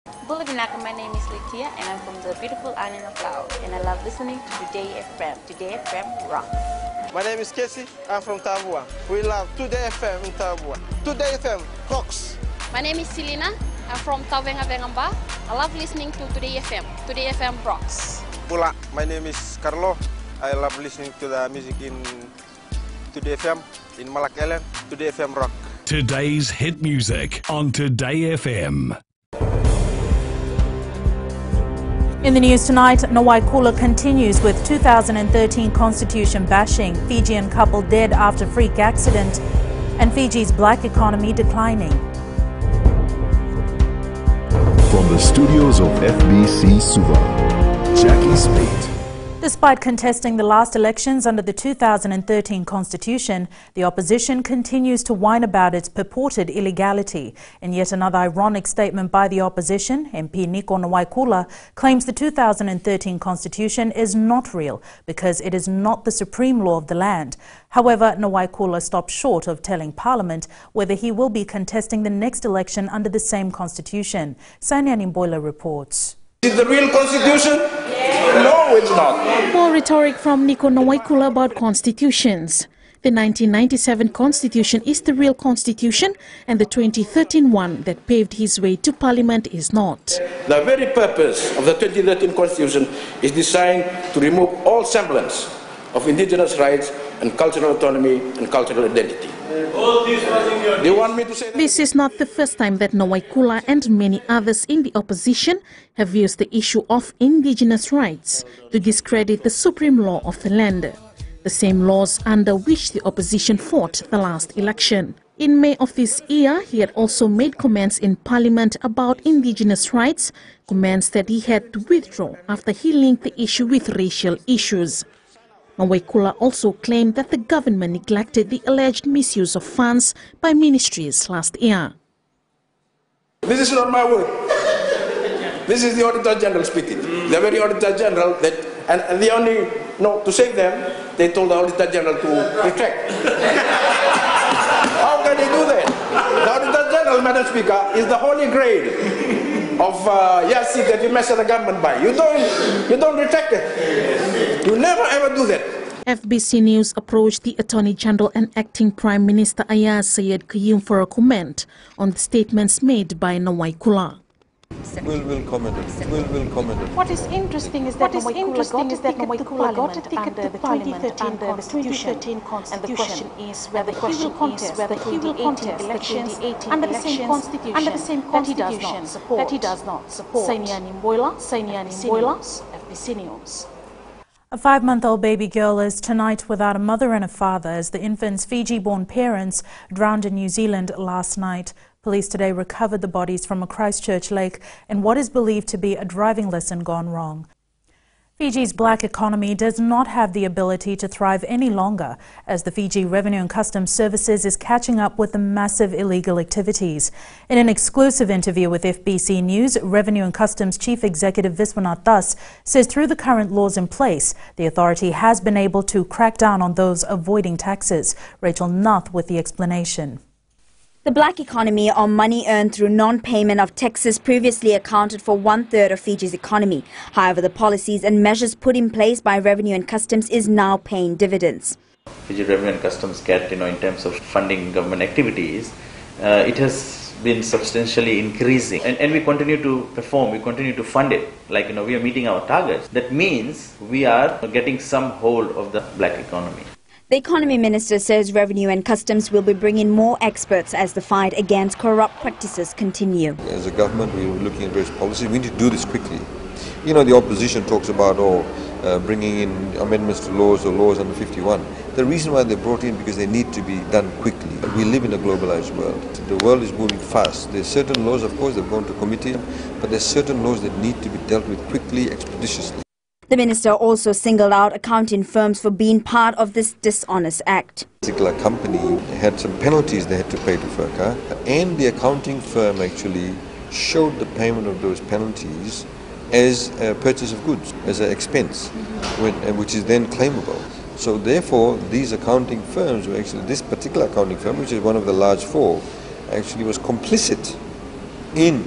Bulavinaka, my name is Litia and I'm from the beautiful island of Laos and I love listening to Today FM. Today FM rocks. My name is Casey, I'm from Tabua. We love Today FM in Tabua. Today FM rocks. My name is Selina, I'm from Tavengavengamba. I love listening to Today FM. Today FM rocks. Pula, my name is Carlo. I love listening to the music in Today FM, in Malak Island. Today FM rock. Today's hit music on Today FM. In the news tonight, Nawaikula continues with 2013 constitution bashing, Fijian couple dead after freak accident, and Fiji's black economy declining. From the studios of FBC Suva, Jackie Spate. Despite contesting the last elections under the 2013 constitution, the opposition continues to whine about its purported illegality. In yet another ironic statement by the opposition, MP Niko Nawaikula claims the 2013 constitution is not real because it is not the supreme law of the land. However, Nawaikula stopped short of telling Parliament whether he will be contesting the next election under the same constitution. Sanyan Imboila reports. Is it the real constitution? No, it's not. More rhetoric from Niko Nawaikula about constitutions. The 1997 constitution is the real constitution and the 2013 one that paved his way to parliament is not. The very purpose of the 2013 constitution is designed to remove all semblance of indigenous rights and cultural autonomy and cultural identity. Do you want me to say that? This is not the first time that Nawaikula and many others in the opposition have used the issue of indigenous rights to discredit the supreme law of the land, the same laws under which the opposition fought the last election. In May of this year, he had also made comments in Parliament about indigenous rights, comments that he had to withdraw after he linked the issue with racial issues. Nawaikula also claimed that the government neglected the alleged misuse of funds by ministries last year. This is not my word. This is the Auditor General speaking. The very Auditor General that, and the only, no, to save them, they told the Auditor General to retract. How can they do that? The Auditor General, Madam Speaker, is the holy grail of yardstick that you measure the government by. You don't retract it. You never ever do that. FBC News approached the Attorney General and Acting Prime Minister Ayaz Sayed Qayyum for a comment on the statements made by Nawaikula. We'll comment it. We'll comment it. What is interesting is that Nawaikula got a ticket to Parliament under the 2013 constitution. And the question is whether he will contest the 2018 elections under the same constitution that he does not support. Sanyan Imboila, FBC News. A 5-month-old baby girl is tonight without a mother and a father as the infant's Fiji-born parents drowned in New Zealand last night. Police today recovered the bodies from a Christchurch lake in what is believed to be a driving lesson gone wrong. Fiji's black economy does not have the ability to thrive any longer as the Fiji Revenue and Customs Services is catching up with the massive illegal activities. In an exclusive interview with FBC News, Revenue and Customs Chief Executive Viswanath Das says through the current laws in place, the authority has been able to crack down on those avoiding taxes. Rachel Nuth with the explanation. The black economy, or money earned through non-payment of taxes, previously accounted for 1/3 of Fiji's economy. However, the policies and measures put in place by Revenue and Customs is now paying dividends. Fiji Revenue and Customs get, in terms of funding government activities, it has been substantially increasing. And we continue to perform, we continue to fund it. Like, we are meeting our targets. That means we are getting some hold of the black economy. The Economy Minister says Revenue and Customs will be bringing more experts as the fight against corrupt practices continue. As a government, we're looking at various policies. We need to do this quickly. The opposition talks about bringing in amendments to laws or laws under 51. The reason why they're brought in because they need to be done quickly. We live in a globalized world. The world is moving fast. There's certain laws, of course, they've gone to committee, but there's certain laws that need to be dealt with quickly, expeditiously. The minister also singled out accounting firms for being part of this dishonest act. A particular company had some penalties they had to pay to FERCA, and the accounting firm actually showed the payment of those penalties as a purchase of goods, as an expense, which is then claimable. So therefore, these accounting firms were actually, this particular accounting firm, which is one of the large four, actually was complicit in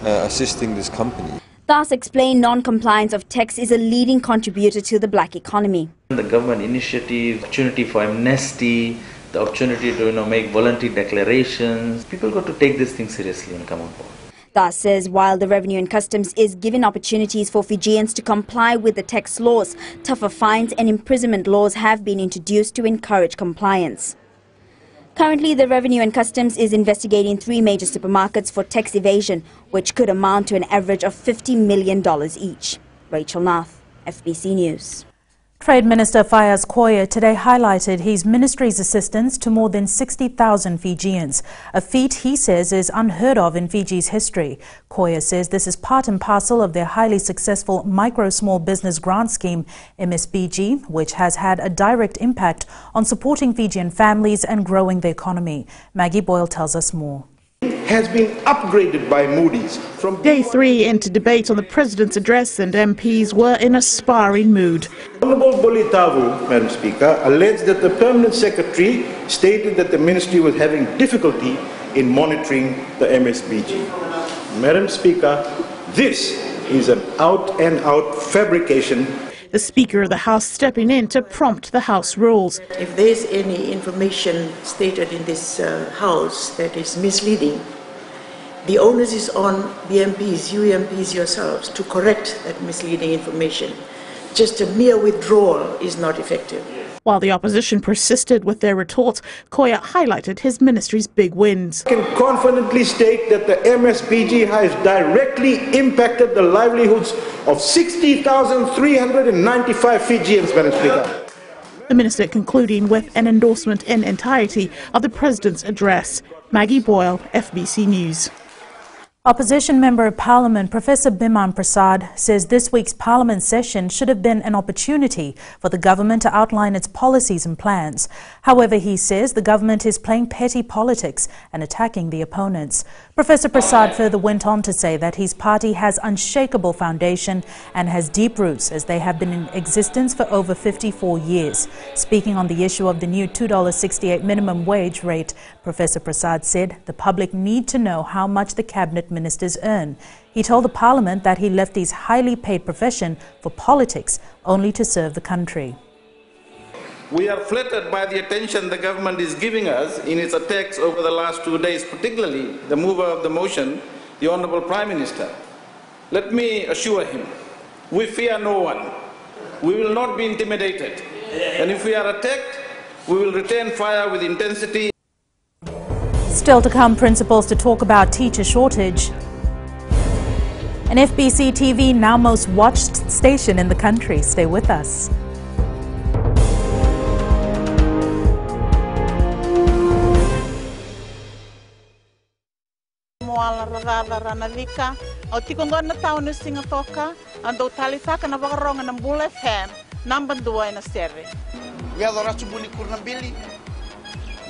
assisting this company. Thus explain non-compliance of tax is a leading contributor to the black economy. The government initiative, opportunity for amnesty, the opportunity to make voluntary declarations. People got to take this thing seriously and come on board. Thus says while the Revenue and Customs is giving opportunities for Fijians to comply with the tax laws, tougher fines and imprisonment laws have been introduced to encourage compliance. Currently, the Revenue and Customs is investigating 3 major supermarkets for tax evasion, which could amount to an average of $50 million each. Rachel Nath, FBC News. Trade Minister Fayaz Koya today highlighted his ministry's assistance to more than 60,000 Fijians, a feat he says is unheard of in Fiji's history. Koya says this is part and parcel of their highly successful Micro-Small Business Grant Scheme, MSBG, which has had a direct impact on supporting Fijian families and growing the economy. Maggie Boyle tells us more. Has been upgraded by Moody's. From Day 3 into debate on the President's address, and MPs were in a sparring mood. Honourable Bolitavu, Madam Speaker, alleged that the Permanent Secretary stated that the Ministry was having difficulty in monitoring the MSBG. Madam Speaker, this is an out-and-out fabrication. The Speaker of the House stepping in to prompt the House rules. If there is any information stated in this House that is misleading, the onus is on the MPs, you MPs yourselves, to correct that misleading information. Just a mere withdrawal is not effective. While the opposition persisted with their retorts, Koya highlighted his ministry's big wins. I can confidently state that the MSBG has directly impacted the livelihoods of 60,395 Fijians, Madam Speaker. The minister concluding with an endorsement in entirety of the President's address. Maggie Boyle, FBC News. Opposition Member of Parliament Professor Biman Prasad says this week's Parliament session should have been an opportunity for the government to outline its policies and plans. However, he says the government is playing petty politics and attacking the opponents. Professor Prasad further went on to say that his party has unshakable foundation and has deep roots, as they have been in existence for over 54 years. Speaking on the issue of the new $2.68 minimum wage rate, Professor Prasad said the public need to know how much the cabinet ministers earn. He told the Parliament that he left his highly paid profession for politics only to serve the country. We are flattered by the attention the government is giving us in its attacks over the last 2 days, particularly the mover of the motion, the Honourable Prime Minister. Let me assure him, we fear no one. We will not be intimidated. And if we are attacked, we will return fire with intensity. Still to come, principals to talk about teacher shortage. An FBC TV now most watched station in the country. Stay with us.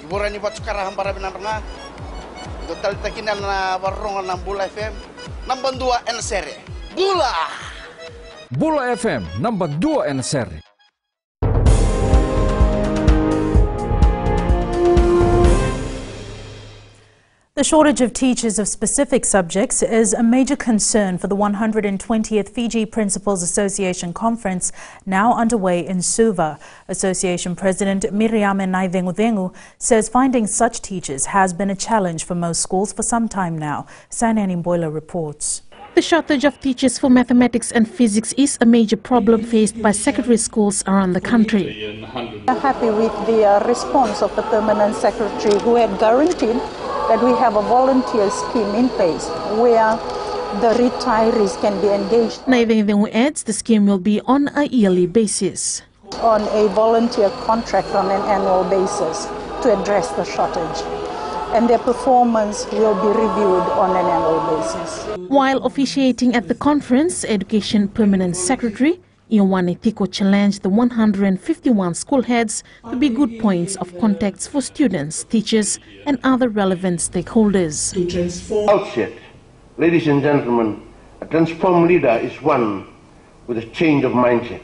Iborani buat sekarang hambara binaranga. Total takinan na warrongan ng Bula FM. Number 2 NSR. Bula! Bula FM, number 2 NSR. The shortage of teachers of specific subjects is a major concern for the 120th Fiji Principals Association Conference now underway in Suva. Association President Miriame Naivenguvengu says finding such teachers has been a challenge for most schools for some time now. Sanani Boiler reports. The shortage of teachers for mathematics and physics is a major problem faced by secondary schools around the country. I'm happy with the response of the Permanent Secretary, who had guaranteed that we have a volunteer scheme in place where the retirees can be engaged. Naivenguvengu adds the scheme will be on a yearly basis. On a volunteer contract on an annual basis to address the shortage. And their performance will be reviewed on an annual basis. While officiating at the conference, Education Permanent Secretary Iowane Tiko challenged the 151 school heads to be good points of contacts for students, teachers and other relevant stakeholders. Outset, ladies and gentlemen, a transformed leader is one with a change of mindset,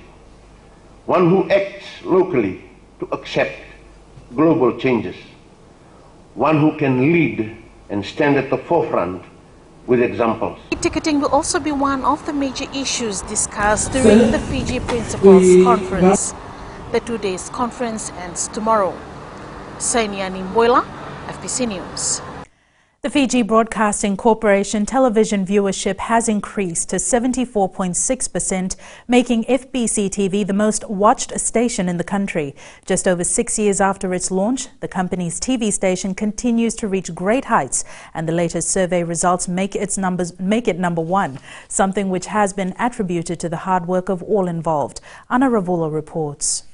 one who acts locally to accept global changes, one who can lead and stand at the forefront with examples. Ticketing will also be one of the major issues discussed during the Fiji Principals Conference. The 2 days conference ends tomorrow. Sainiani Mboila, FBC News. The Fiji Broadcasting Corporation television viewership has increased to 74.6%, making FBC TV the most watched station in the country. Just over 6 years after its launch, the company's TV station continues to reach great heights, and the latest survey results make it number one, something which has been attributed to the hard work of all involved. Anna Ravula reports.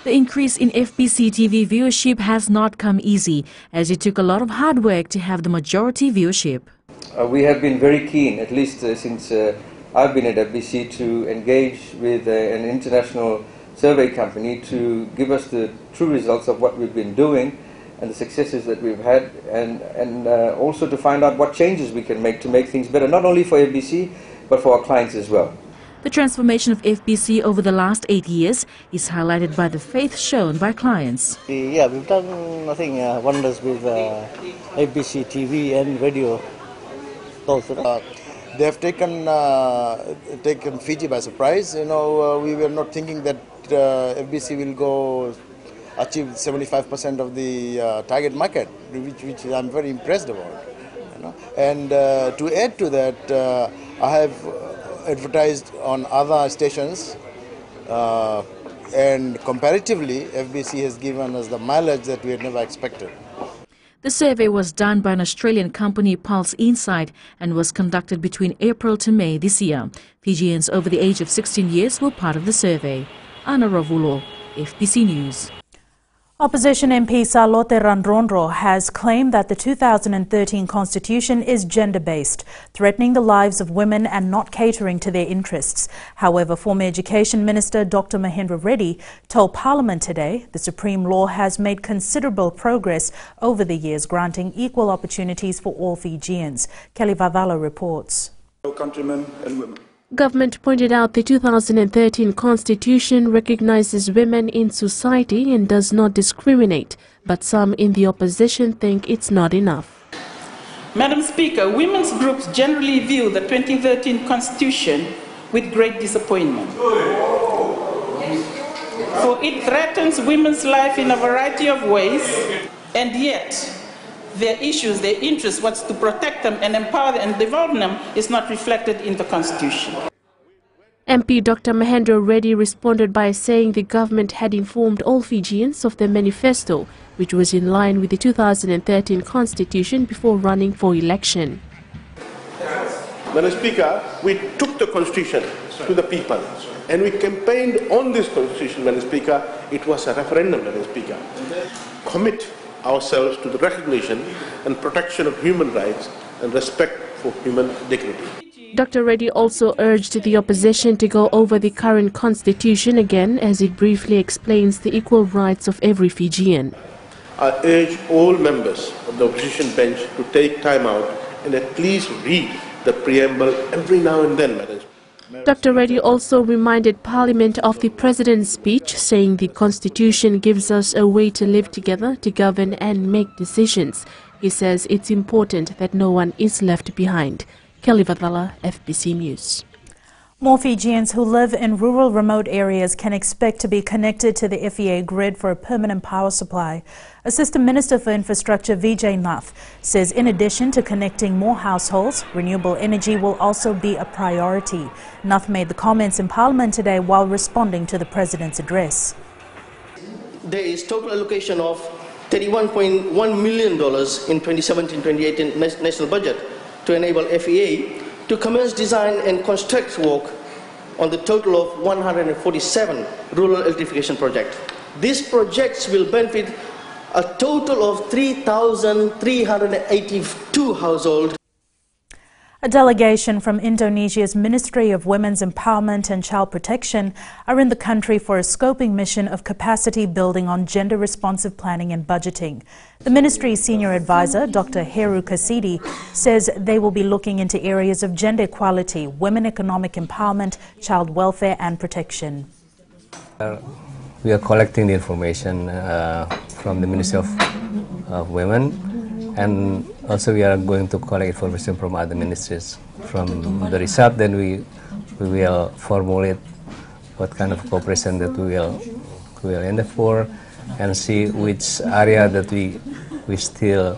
The increase in FBC TV viewership has not come easy, as it took a lot of hard work to have the majority viewership. We have been very keen, at least since I've been at FBC, to engage with an international survey company to give us the true results of what we've been doing and the successes that we've had, and also to find out what changes we can make to make things better, not only for FBC, but for our clients as well. The transformation of FBC over the last 8 years is highlighted by the faith shown by clients. Yeah, we've done, I think, wonders with FBC TV and radio. Both. They have taken Fiji by surprise. You know, we were not thinking that FBC will go achieve 75% of the target market, which I'm very impressed about. You know? And to add to that, I have advertised on other stations, and comparatively FBC has given us the mileage that we had never expected. The survey was done by an Australian company, Pulse Insight, and was conducted between April to May this year. Fijians over the age of 16 years were part of the survey. Anna Ravulo, FBC News. Opposition MP Salote Randrondro has claimed that the 2013 constitution is gender-based, threatening the lives of women and not catering to their interests. However, former Education Minister Dr. Mahendra Reddy told Parliament today the Supreme Law has made considerable progress over the years, granting equal opportunities for all Fijians. Kelly Vavala reports. Countrymen and women. Government pointed out the 2013 Constitution recognizes women in society and does not discriminate, but some in the opposition think it's not enough. Madam Speaker, women's groups generally view the 2013 Constitution with great disappointment. For it threatens women's life in a variety of ways, and yet their issues, their interests, what's to protect them and empower them and develop them is not reflected in the Constitution. MP Dr. Mahendra Reddy responded by saying the government had informed all Fijians of their manifesto, which was in line with the 2013 Constitution before running for election. Madam Speaker, we took the Constitution to the people and we campaigned on this Constitution, Madam Speaker. It was a referendum, Madam Speaker. Commit ourselves to the recognition and protection of human rights and respect for human dignity. Dr. Reddy also urged the opposition to go over the current constitution again, as it briefly explains the equal rights of every Fijian. I urge all members of the opposition bench to take time out and at least read the preamble every now and then, Madam. Dr. Reddy also reminded Parliament of the President's speech, saying the Constitution gives us a way to live together, to govern and make decisions. He says it's important that no one is left behind. Kelly Vadala, FBC News. More Fijians who live in rural remote areas can expect to be connected to the FEA grid for a permanent power supply. Assistant Minister for Infrastructure Vijay Nath says in addition to connecting more households, renewable energy will also be a priority. Nath made the comments in Parliament today while responding to the President's address. There is total allocation of $31.1 million in 2017-2018 national budget to enable FEA to commence design and construct work on the total of 147 rural electrification projects. These projects will benefit a total of 3,382 households. A delegation from Indonesia's Ministry of Women's Empowerment and Child Protection are in the country for a scoping mission of capacity building on gender-responsive planning and budgeting. The ministry's senior advisor, Dr. Heru Kasidi, says they will be looking into areas of gender equality, women economic empowerment, child welfare and protection. We are collecting the information from the Ministry of Women, and also we are going to collect information from other ministries. From the result, then we will formulate what kind of cooperation that we will end for, and see which area that we still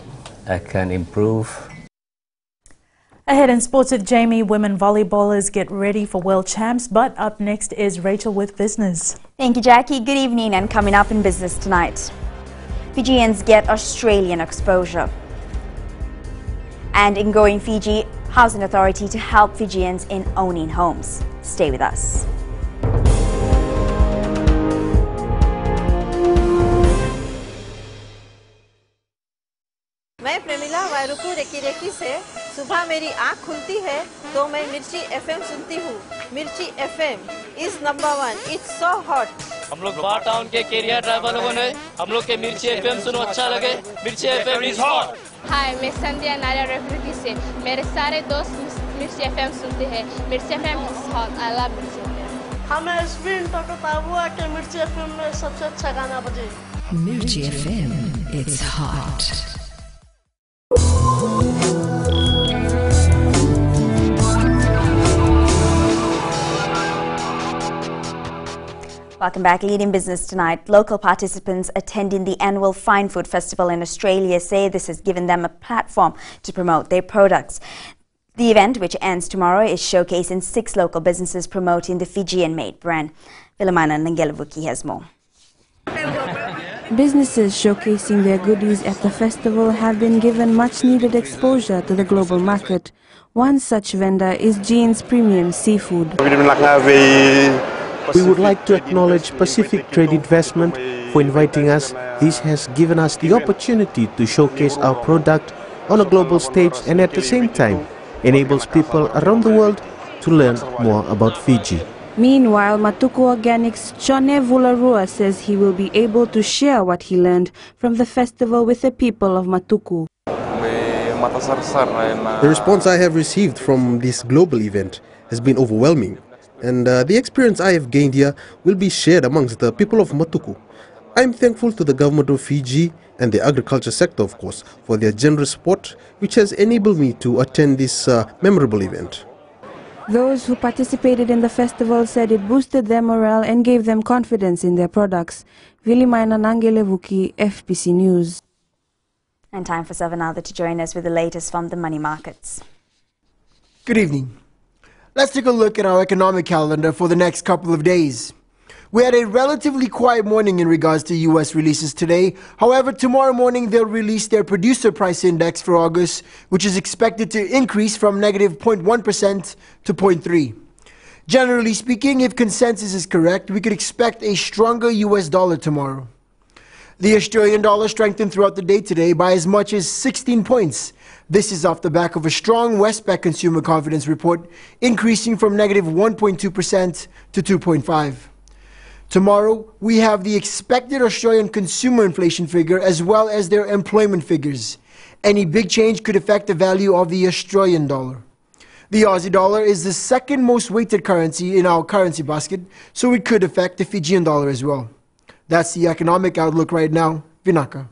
can improve. Ahead in sports with Jamie, women volleyballers get ready for World Champs, but up next is Rachel with business. Thank you, Jackie. Good evening, and coming up in business tonight, Fijians get Australian exposure. And in Going Fiji, Housing Authority to help Fijians in owning homes. Stay with us. मैं Premila वायरुकू recce recce से सुबह मेरी आँख खुलती है तो मैं मिर्ची एफएम सुनती हूँ। मिर्ची FM is number 1। It's so hot. हम लोग बार टाउन के कैरियर ड्राइवर लोगों ने हम लोग के मिर्ची एफएम सुनो अच्छा लगे। मिर्ची एफएम इज हॉट। हाय, मैं संध्या नारिया रेफरेकी से मेरे सारे दोस्त मिर्ची एफएम सुनते हैं। मिर्ची FM is hot. I love मिर्ची एफएम। हमें स्पिन टोटो ताबुआ के मिर्ची एफएम में सबसे अच्छा गाना बजे। मिर्ची FM it's hot. Welcome back. Leading business tonight. Local participants attending the annual Fine Food Festival in Australia say this has given them a platform to promote their products. The event, which ends tomorrow, is showcasing 6 local businesses promoting the Fijian-made brand. Villamana Nangelavuki has more. Businesses showcasing their goodies at the festival have been given much-needed exposure to the global market. One such vendor is Jean's Premium Seafood. We would like to acknowledge Pacific Trade Investment for inviting us. This has given us the opportunity to showcase our product on a global stage and at the same time enables people around the world to learn more about Fiji. Meanwhile, Matuku Organics' Chone Vularua says he will be able to share what he learned from the festival with the people of Matuku. The response I have received from this global event has been overwhelming. And the experience I have gained here will be shared amongst the people of Matuku. I am thankful to the government of Fiji and the agriculture sector, of course, for their generous support, which has enabled me to attend this memorable event. Those who participated in the festival said it boosted their morale and gave them confidence in their products. Vilimaina Nangelevuki, FBC News. And time for Savanada to join us with the latest from the money markets. Good evening. Let's take a look at our economic calendar for the next couple of days. We had a relatively quiet morning in regards to U.S. releases today. However, tomorrow morning they'll release their producer price index for August, which is expected to increase from negative 0.1% to 0.3%. Generally speaking, if consensus is correct, we could expect a stronger U.S. dollar tomorrow. The Australian dollar strengthened throughout the day today by as much as 16 points. This is off the back of a strong Westpac consumer confidence report, increasing from negative 1.2% to 2.5%. Tomorrow, we have the expected Australian consumer inflation figure as well as their employment figures. Any big change could affect the value of the Australian dollar. The Aussie dollar is the second most weighted currency in our currency basket, so it could affect the Fijian dollar as well. That's the economic outlook right now. Vinaka.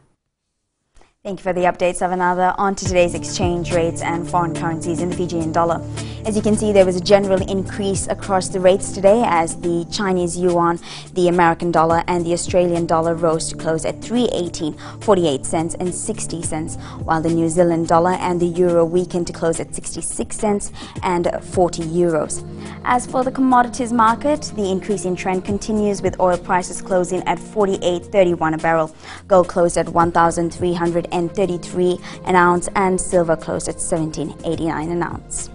Thank you for the update, Savanada. On to today's exchange rates and foreign currencies in the Fijian dollar. As you can see, there was a general increase across the rates today as the Chinese yuan, the American dollar and the Australian dollar rose to close at 3.18, 48 cents and 60 cents, while the New Zealand dollar and the euro weakened to close at 66 cents and 40 euros. As for the commodities market, the increasing trend continues with oil prices closing at 48.31 a barrel. Gold closed at 1,333 an ounce and silver closed at 17.89 an ounce.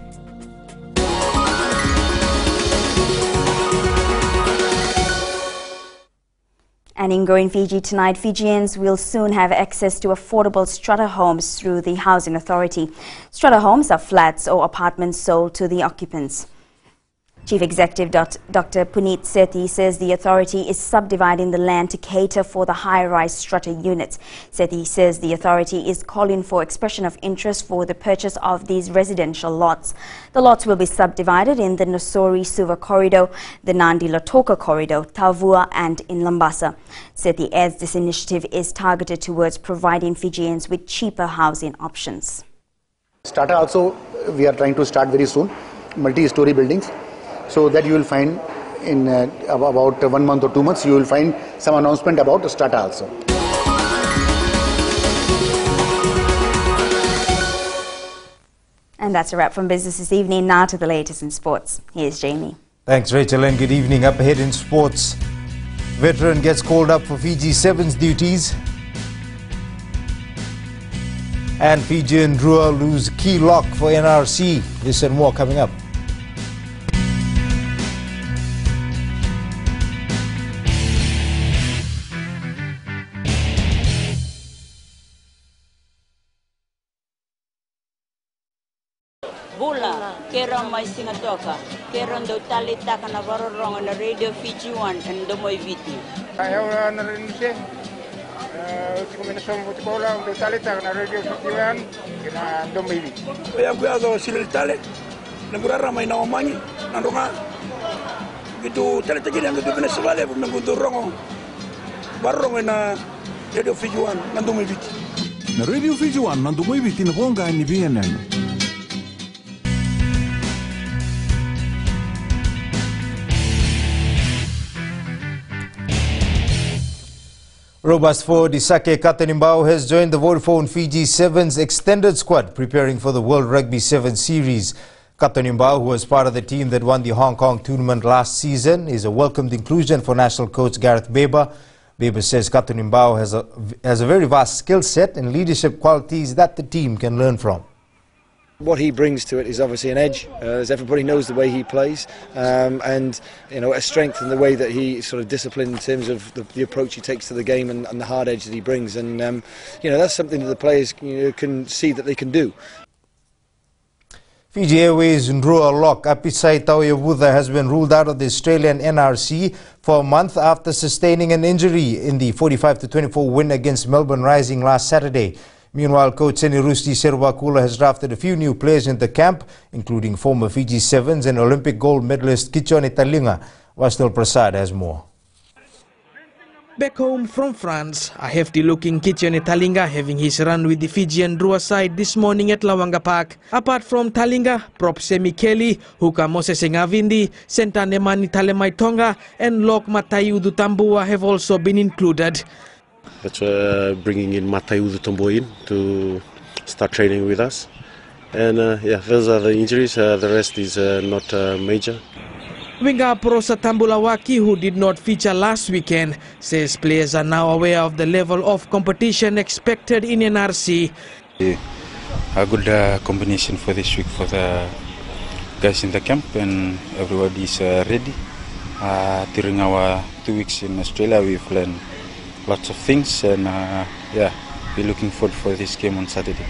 And in Going Fiji tonight, Fijians will soon have access to affordable strata homes through the Housing Authority. Strata homes are flats or apartments sold to the occupants. Chief Executive Dr. Puneet Sethi says the authority is subdividing the land to cater for the high-rise strata units. Sethi says the authority is calling for expression of interest for the purchase of these residential lots. The lots will be subdivided in the Nosori-Suva corridor, the Nandi-Lotoka corridor, Tavua and in Lambasa. Sethi adds this initiative is targeted towards providing Fijians with cheaper housing options. Strata also we are trying to start very soon, multi-story buildings. So that you will find in about 1 month or 2 months, you will find some announcement about strata also. And that's a wrap from Business this evening. Now to the latest in sports. Here's Jamie. Thanks, Rachel, and good evening. Up ahead in sports, veteran gets called up for Fiji 7's duties. And Fiji and Drua lose key lock for NRC. This and more coming up. Bula, Keron mai Singatoka, Keron do talita kana varorong na Radio Fiji 1 and Domoy Viti. Ayaw na rin siya. Kung minasong buti ko lang, do talita kana Radio Fiji 1 kina Domoy Viti. Kaya ko sila tali, nagurara may nawamangi, nandunga. Gitu talita gini ang gabi na sabali, nagundurong barong na Radio Fiji 1 ng Domoy Viti. Na Radio Fiji 1 ng Domoy Viti na konga ni BNN. Robust forward Isake Katanimbao has joined the Vodafone Fiji 7's extended squad preparing for the World Rugby 7 series. Katanimbao, who was part of the team that won the Hong Kong tournament last season, is a welcomed inclusion for national coach Gareth Baber. Baber says Katanimbao has a very vast skill set and leadership qualities that the team can learn from. What he brings to it is obviously an edge, as everybody knows the way he plays, and a strength in the way that he sort of disciplined in terms of the approach he takes to the game and the hard edge that he brings, and that's something that the players can see that they can do. Fiji Airways Ndrua lock Apisai Taoyavudha has been ruled out of the Australian NRC for a month after sustaining an injury in the 45-24 win against Melbourne Rising last Saturday. Meanwhile, coach Senirusti Servakula has drafted a few new players into camp, including former Fiji Sevens and Olympic gold medalist Kichone Talinga. Wastel Prasad has more. Back home from France, a hefty-looking Kichone Talinga having his run with the Fijian Drua side this morning at Lawanga Park. Apart from Talinga, prop Semi Kelly, Huka Moses Ngavindi, Sentanemani Talemai Tonga and Lok Matayu Dutambua have also been included. That's bringing in Matayu Dutambua in to start training with us. And those are the injuries. The rest is not major. Winger Prosa Tambulawaki, who did not feature last weekend, says players are now aware of the level of competition expected in NRC. A good combination for this week for the guys in the camp, and everybody is ready. During our 2 weeks in Australia, we've learned lots of things, and we're looking forward for this game on Saturday.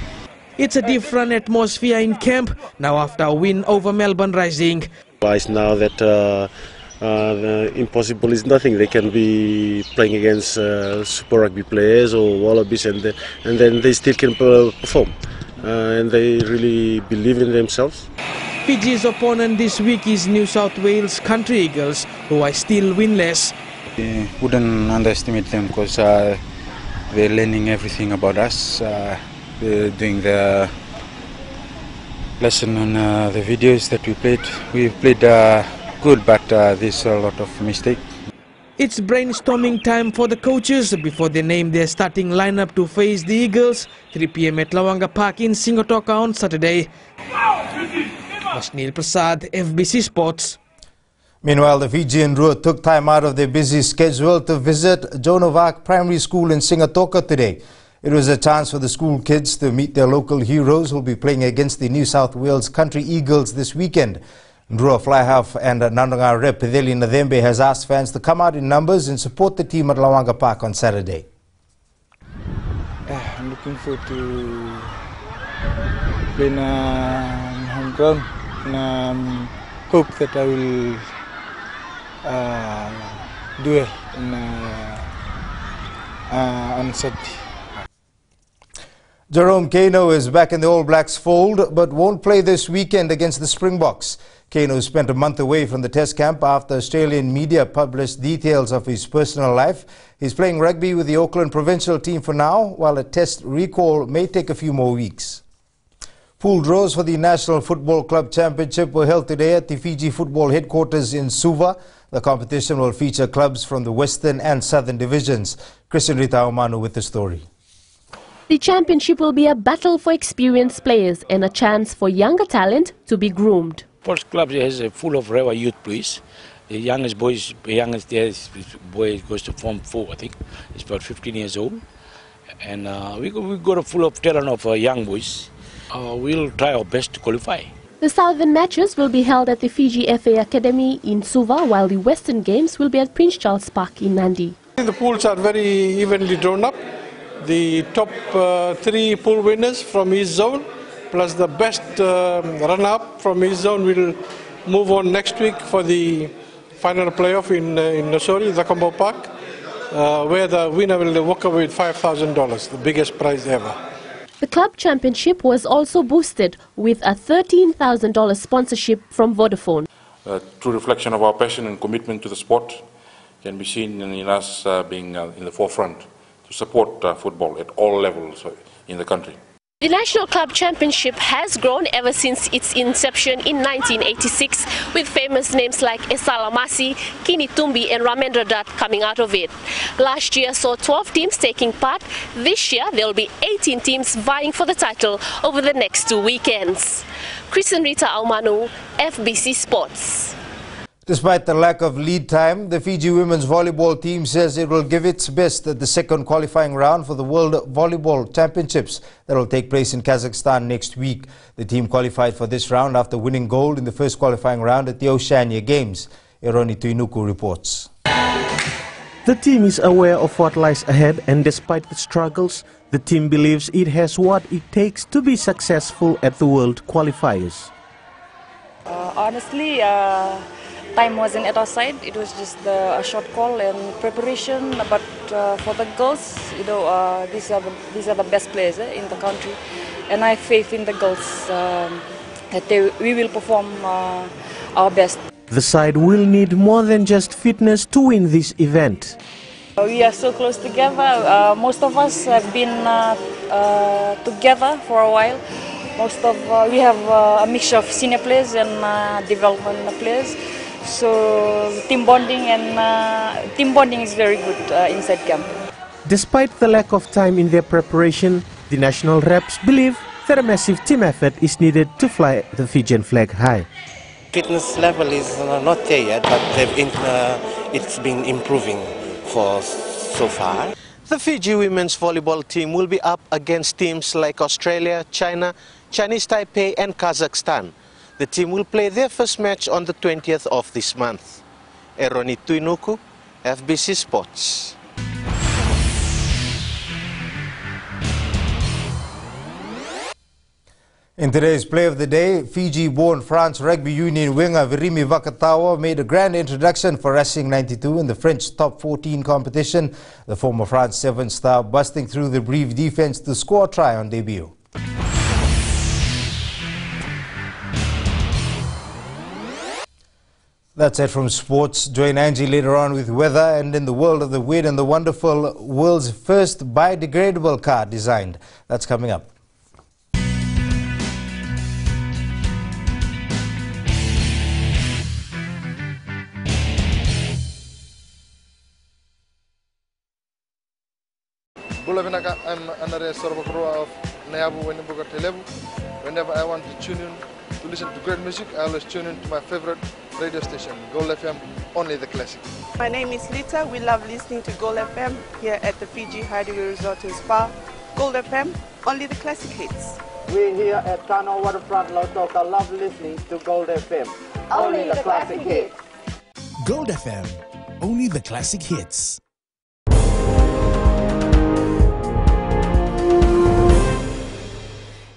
It's a different atmosphere in camp now after a win over Melbourne Rising. Now that the impossible is nothing, they can be playing against Super Rugby players or Wallabies, and then they still can perform, and they really believe in themselves. Fiji's opponent this week is New South Wales Country Eagles, who are still winless. Wouldn't underestimate them because they're learning everything about us. They're doing the lesson on the videos that we played. We played good, but there's a lot of mistake. It's brainstorming time for the coaches before they name their starting lineup to face the Eagles. 3 p.m. at Lawanga Park in Singatoka on Saturday. Wasnil Prasad, FBC Sports. Meanwhile, the Fijian Drua took time out of their busy schedule to visit Joan of Arc Primary School in Singatoka today. It was a chance for the school kids to meet their local heroes who will be playing against the New South Wales Country Eagles this weekend. Drua fly half and Nandanga rep Pideli Nadembe has asked fans to come out in numbers and support the team at Lawanga Park on Saturday. I'm looking forward to playing home ground. hope that I will do it on Saturday. Jerome Kano is back in the All Blacks fold but won't play this weekend against the Springboks. Kano spent a month away from the test camp after Australian media published details of his personal life. He's playing rugby with the Auckland provincial team for now, while a test recall may take a few more weeks. Pool draws for the National Football Club Championship were held today at the Fiji Football headquarters in Suva. The competition will feature clubs from the Western and Southern divisions. Christian Rita Omanu with the story. The championship will be a battle for experienced players and a chance for younger talent to be groomed. Sports club is full of Rewa youth boys. The youngest boy goes to Form 4, I think. He's about 15 years old. And we got a full of talent of young boys. We'll try our best to qualify. The Southern matches will be held at the Fiji FA Academy in Suva, while the Western games will be at Prince Charles Park in Nandi. The pools are very evenly drawn up. The top 3 pool winners from each zone, plus the best runner-up from each zone, will move on next week for the final playoff in Nosori, the Combo Park, where the winner will walk away with $5,000, the biggest prize ever. The club championship was also boosted with a $13,000 sponsorship from Vodafone. A true reflection of our passion and commitment to the sport can be seen in us being in the forefront to support football at all levels in the country. The National Club Championship has grown ever since its inception in 1986, with famous names like Esalamasi, Kinitumbi and Ramendra Dutt coming out of it. Last year saw 12 teams taking part. This year there will be 18 teams vying for the title over the next 2 weekends. Christian Rita Aumanu, FBC Sports. Despite the lack of lead time, the Fiji women's volleyball team says it will give its best at the second qualifying round for the World Volleyball Championships that will take place in Kazakhstan next week. The team qualified for this round after winning gold in the first qualifying round at the Oceania Games. Eroni Tuinuku reports. The team is aware of what lies ahead, and despite the struggles, the team believes it has what it takes to be successful at the World Qualifiers. Honestly, time wasn't at our side. It was just a short call and preparation. But for the girls, you know, these are the best players in the country, and I have faith in the girls that we will perform our best. The side will need more than just fitness to win this event. We are so close together. Most of us have been together for a while. We have a mixture of senior players and development players. So team bonding is very good inside camp. Despite the lack of time in their preparation, the national reps believe that a massive team effort is needed to fly the Fijian flag high. Fitness level is not there yet, but it's been improving for so far. The Fiji women's volleyball team will be up against teams like Australia, China, Chinese Taipei and Kazakhstan. The team will play their first match on the 20th of this month. Eroni Tuinuku, FBC Sports. In today's play of the day, Fiji-born France rugby union winger Virimi Vakatawa made a grand introduction for Racing 92 in the French top 14 competition. The former France 7 star busting through the brief defense to score a try on debut. That's it from sports. Join Angie later on with weather, and in the world of the weird and the wonderful, world's first biodegradable car designed. That's coming up. I'm Andrea Sorbakroa of Neabu Wenimbuga Telebu. Whenever I want to tune in to listen to great music, I always tune in to my favorite radio station, Gold FM, only the classic. My name is Lita. We love listening to Gold FM here at the Fiji Hideaway Resort and Spa. Gold FM, only the classic hits. We here at Kano Waterfront Lautoka love listening to Gold FM, only the classic hits. Gold FM, only the classic hits.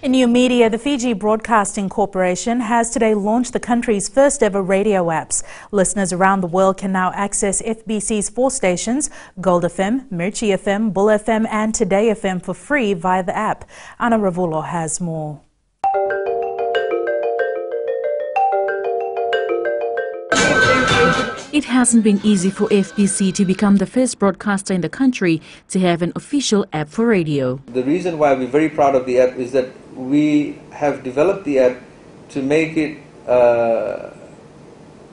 In new media, the Fiji Broadcasting Corporation has today launched the country's first ever radio apps. Listeners around the world can now access FBC's 4 stations, Gold FM, Mirchi FM, Bull FM and Today FM for free via the app. Ana Ravulo has more. It hasn't been easy for FBC to become the first broadcaster in the country to have an official app for radio. The reason why we're very proud of the app is that we have developed the app to make it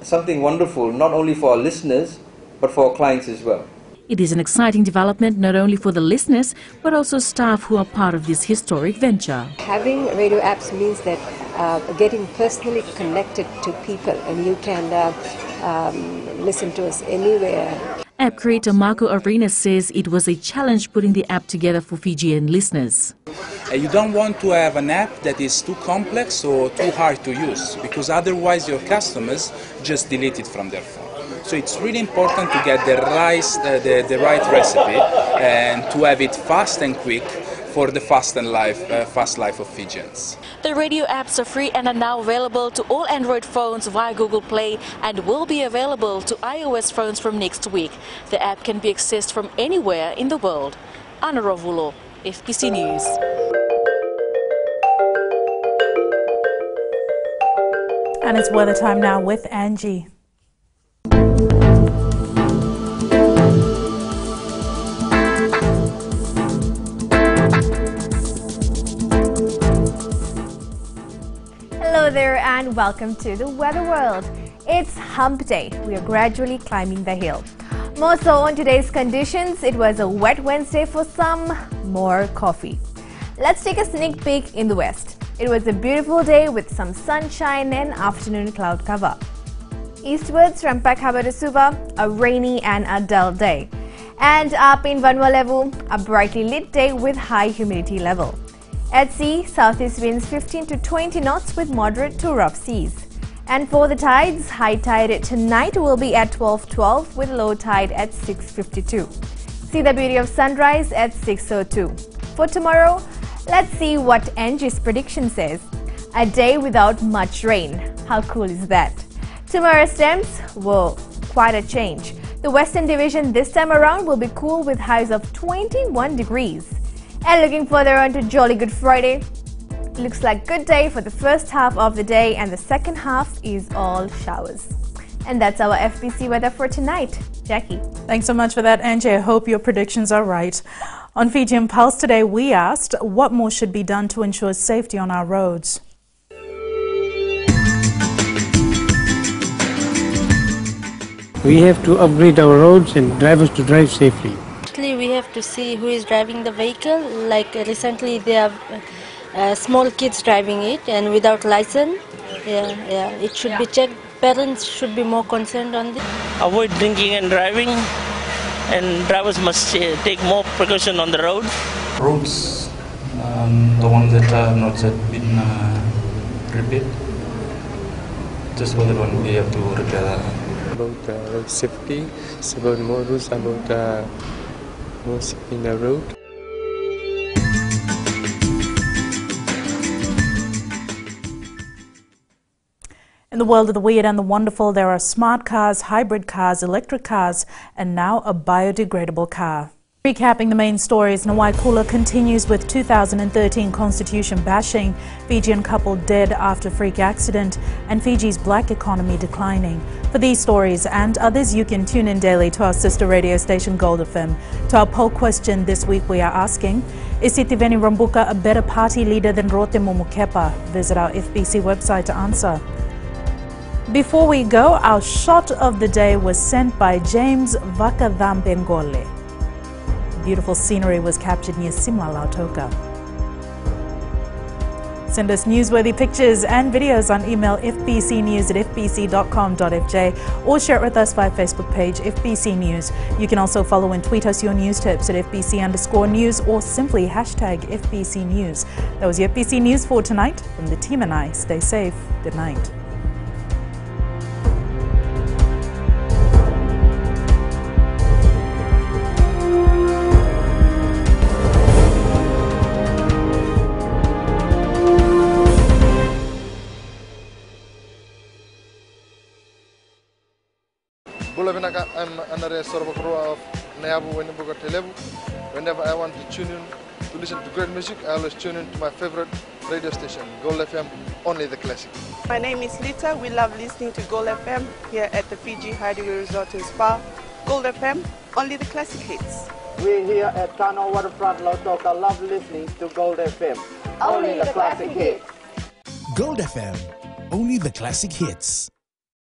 something wonderful, not only for our listeners, but for our clients as well. It is an exciting development not only for the listeners, but also staff who are part of this historic venture. Having radio apps means that getting personally connected to people, and you can listen to us anywhere. App creator Marco Arenas says it was a challenge putting the app together for Fijian listeners. You don't want to have an app that is too complex or too hard to use, because otherwise your customers just delete it from their phone. So it's really important to get the right recipe and to have it fast and quick for the fast life of Fijians. The radio apps are free and are now available to all Android phones via Google Play and will be available to iOS phones from next week. The app can be accessed from anywhere in the world. Ana Ravulo, FBC News. And it's weather time now with Angie. Hello there and welcome to the Weather World. It's Hump Day. We are gradually climbing the hill. More so on today's conditions, it was a wet Wednesday for some, more coffee. Let's take a sneak peek in the west. It was a beautiful day with some sunshine and afternoon cloud cover. Eastwards from Pakaba to Suva, a rainy and a dull day. And up in Vanuatu, a brightly lit day with high humidity level. At sea, southeast winds 15 to 20 knots with moderate to rough seas. And for the tides, high tide tonight will be at 12:12 with low tide at 6:52. See the beauty of sunrise at 6:02. For tomorrow, let's see what Angie's prediction says. A day without much rain. How cool is that? Tomorrow's temps, whoa, quite a change. The Western Division this time around will be cool with highs of 21 degrees. And looking further on to Jolly Good Friday, looks like good day for the first half of the day and the second half is all showers. And that's our FBC weather for tonight. Jackie. Thanks so much for that, Angie. I hope your predictions are right. On Fijian Pulse today, we asked what more should be done to ensure safety on our roads. We have to upgrade our roads and drivers to drive safely. We have to see who is driving the vehicle. Like recently there are small kids driving it and without license. It should be checked. Parents should be more concerned on this. Avoid drinking and driving, and drivers must take more precaution on the road. Roads, the ones that have not yet been repaired, just for that one we have to repair that. About road safety, it's about more rules about more safety in the road. In the world of the weird and the wonderful, there are smart cars, hybrid cars, electric cars, and now a biodegradable car. Recapping the main stories, Nawaikula continues with 2013 constitution bashing, Fijian couple dead after freak accident, and Fiji's black economy declining. For these stories and others, you can tune in daily to our sister radio station Gold FM. To our poll question this week, we are asking, is Sitiveni Rambuka a better party leader than Rote Mumukepa? Visit our FBC website to answer. Before we go, our shot of the day was sent by James Vakadhampengole. Beautiful scenery was captured near Simla Lautoka. Send us newsworthy pictures and videos on email fbcnews@fbc.com.fj or share it with us via Facebook page FBC News. You can also follow and tweet us your news tips at FBC_news or simply hashtag FBC News. That was your FBC News for tonight. From the team and I, stay safe. Good night. Bulavinaka, I'm Anare Sorbakrua of Neabu Wenibuga Telebu. Whenever I want to tune in to listen to great music, I always tune in to my favorite radio station, Gold FM, only the classic. My name is Lita. We love listening to Gold FM here at the Fiji Hideaway Resort and Spa. Gold FM, only the classic hits. We here at Kano Waterfront Lautoka love listening to Gold FM, only the classic hits. Gold FM, only the classic hits.